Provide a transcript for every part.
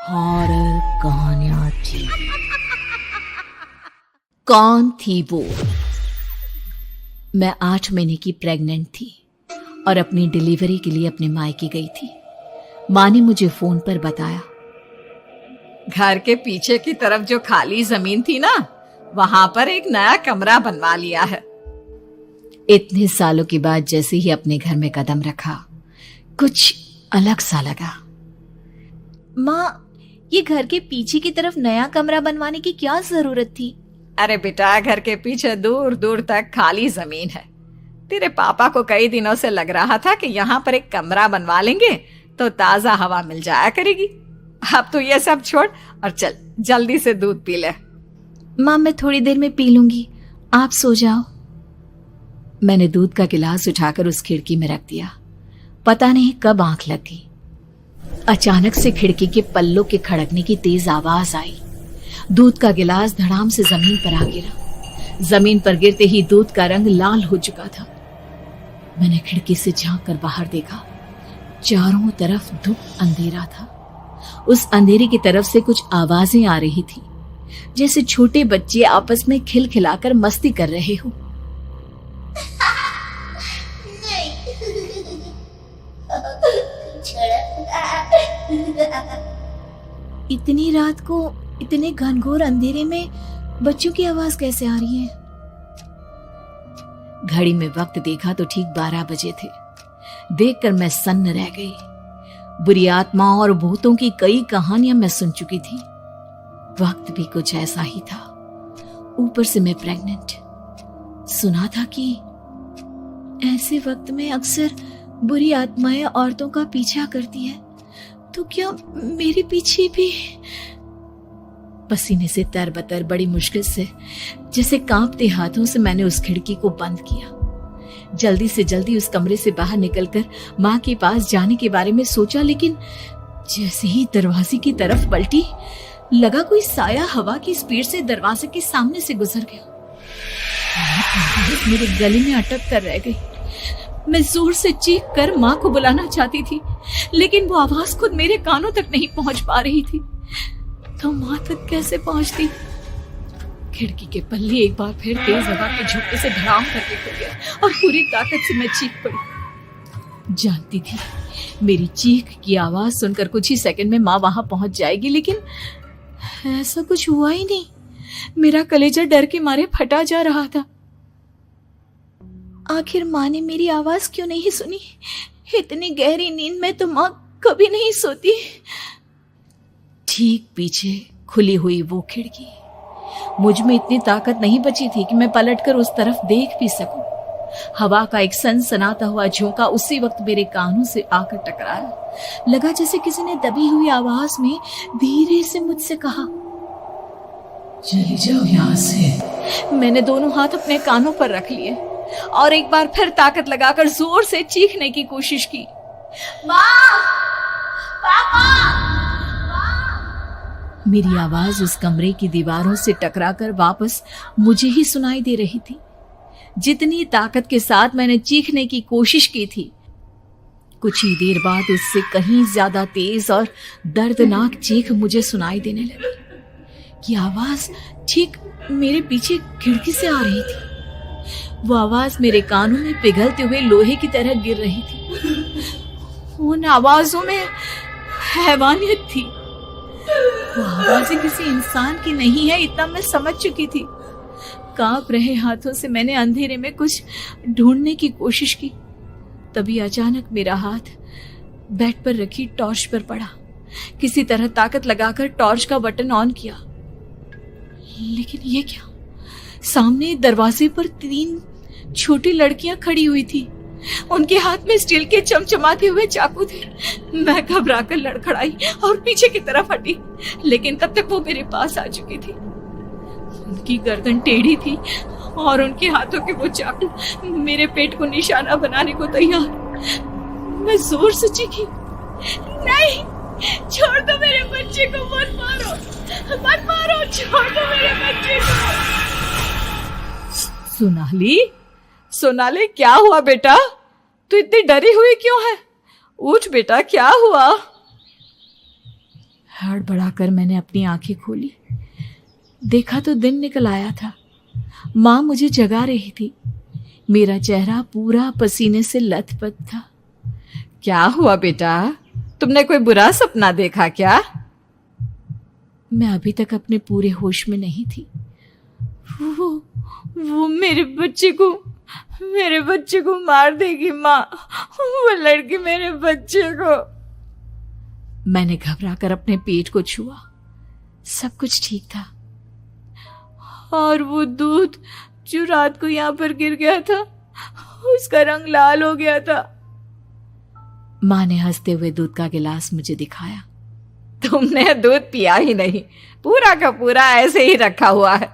Horror कहानियां थी। कौन थी वो? मैं 8 महीने की प्रेग्नेंट थी और अपनी डिलीवरी के लिए अपने मायके गई थी। माँ ने मुझे फोन पर बताया, घर के पीछे की तरफ जो खाली जमीन थी ना, वहां पर एक नया कमरा बनवा लिया है। इतने सालों के बाद जैसे ही अपने घर में कदम रखा, कुछ अलग सा लगा। माँ, ये घर के पीछे की तरफ नया कमरा बनवाने की क्या जरूरत थी? अरे बेटा, घर के पीछे दूर दूर तक खाली जमीन है। तेरे पापा को कई दिनों से लग रहा था कि यहाँ पर एक कमरा बनवा लेंगे तो ताजा हवा मिल जाया करेगी। अब तो ये सब छोड़ और चल जल्दी से दूध पी ले। माँ, मैं थोड़ी देर में पी लूंगी, आप सो जाओ। मैंने दूध का गिलास उठाकर उस खिड़की में रख दिया। पता नहीं कब आंख लग गई। अचानक से खिड़की के पल्लों के खड़कने की तेज आवाज आई। दूध का गिलास धड़ाम से जमीन पर आ गिरा। जमीन पर गिरते ही दूध का रंग लाल हो चुका था। मैंने खिड़की से झांक कर बाहर देखा। चारों तरफ धूप अंधेरा था। उस अंधेरे की तरफ से कुछ आवाजें आ रही थी, जैसे छोटे बच्चे आपस में खिलखिलाकर मस्ती कर रहे हो। इतनी रात को इतने घनघोर अंधेरे में बच्चों की आवाज कैसे आ रही है? घड़ी में वक्त देखा तो ठीक 12 बजे थे। देखकर मैं सन्न रह गई। बुरी आत्माओं और भूतों की कई कहानियां मैं सुन चुकी थी। वक्त भी कुछ ऐसा ही था। ऊपर से मैं प्रेग्नेंट। सुना था कि ऐसे वक्त में अक्सर बुरी आत्माएं औरतों का पीछा करती है, तो क्या मेरे पीछे भी? पसीने से तरबतर बड़ी मुश्किल से, जैसे कांपते हाथों से मैंने उस खिड़की को बंद किया। जल्दी से जल्दी उस कमरे से बाहर निकलकर माँ के पास जाने के बारे में सोचा, लेकिन जैसे ही दरवाजे की तरफ पलटी, लगा कोई साया हवा की स्पीड से दरवाजे के सामने से गुजर गया। मेरे गले में अटक कर रह गई। मैं जोर से चीख कर माँ को बुलाना चाहती थी, लेकिन वो आवाज खुद मेरे कानों तक नहीं पहुंच पा रही थी। तो माँ तक कैसे पहुंचती? खिड़की के पल्ले एक बार फिर तेज हवा के झोंके से धड़ाम करके खुल गया और पूरी ताकत से मैं चीख पड़ी। जानती थी मेरी चीख की आवाज सुनकर कुछ ही सेकंड में माँ वहां पहुंच जाएगी, लेकिन ऐसा कुछ हुआ ही नहीं। मेरा कलेजा डर के मारे फटा जा रहा था। आखिर माँ ने मेरी आवाज क्यों नहीं सुनी? इतनी गहरी नींद में तो माँ कभी नहीं सोती। ठीक पीछे खुली हुई वो खिड़की। मुझ में इतनी ताकत नहीं बची थी कि मैं पलटकर उस तरफ देख भी सकूं। हवा का एक सनसनाता हुआ झोंका उसी वक्त मेरे कानों से आकर टकराया। लगा जैसे किसी ने दबी हुई आवाज में धीरे से मुझसे कहा, चली जाओ यहाँ से। मैंने दोनों हाथ अपने कानों पर रख लिए और एक बार फिर ताकत लगाकर जोर से चीखने की कोशिश की। माँ! पापा! मेरी आवाज उस कमरे की दीवारों से टकराकर वापस मुझे ही सुनाई दे रही थी। जितनी ताकत के साथ मैंने चीखने की कोशिश की थी, कुछ ही देर बाद उससे कहीं ज्यादा तेज और दर्दनाक चीख मुझे सुनाई देने लगी। कि आवाज ठीक मेरे पीछे खिड़की से आ रही थी। वो आवाज मेरे कानों में पिघलते हुए लोहे की तरह गिर रही थी। उन आवाजों में हैवानियत थी। वो आवाजें किसी इंसान की नहीं है, इतना मैं समझ चुकी थी। कांप रहे हाथों से मैंने अंधेरे में कुछ ढूंढने की कोशिश की। तभी अचानक मेरा हाथ बेड पर रखी टॉर्च पर पड़ा। किसी तरह ताकत लगाकर टॉर्च का बटन ऑन किया, लेकिन ये क्या? सामने दरवाजे पर 3 छोटी लड़कियां खड़ी हुई थी। उनके हाथ में स्टील के चमचमाते हुए चाकू थे। मैं घबराकर लड़खड़ाई और पीछे की तरफ हटी, लेकिन तब तक वो मेरे पास आ चुकी थी। उनकी गर्दन टेढ़ी थी और उनके हाथों के वो चाकू मेरे पेट को निशाना बनाने को तैयार। मैं जोर से चीखी, नहीं, छोड़ दो मेरे बच्चे को, मत मारो, मत मारो, छोड़ दो मेरे बच्चे को। सोनाली, क्या हुआ बेटा? तू इतनी डरी हुई क्यों है? उठ बेटा, क्या हुआ? हड़बड़ाकर मैंने अपनी आंखें खोली। देखा तो दिन निकल आया था। माँ मुझे जगा रही थी। मेरा चेहरा पूरा पसीने से लथपथ था। क्या हुआ बेटा, तुमने कोई बुरा सपना देखा क्या? मैं अभी तक अपने पूरे होश में नहीं थी। वो मेरे बच्चे को मार देगी माँ। वो लड़की मेरे बच्चे को। मैंने घबराकर अपने पेट को छुआ। सब कुछ ठीक था। और वो दूध जो रात को यहाँ पर गिर गया था, उसका रंग लाल हो गया था। माँ ने हंसते हुए दूध का गिलास मुझे दिखाया। तुमने दूध पिया ही नहीं, पूरा का पूरा ऐसे ही रखा हुआ है।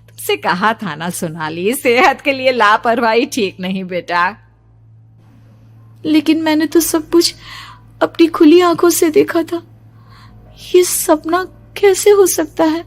तुमसे कहा था ना सोनाली, सेहत के लिए लापरवाही ठीक नहीं बेटा। लेकिन मैंने तो सब कुछ अपनी खुली आंखों से देखा था। ये सपना कैसे हो सकता है?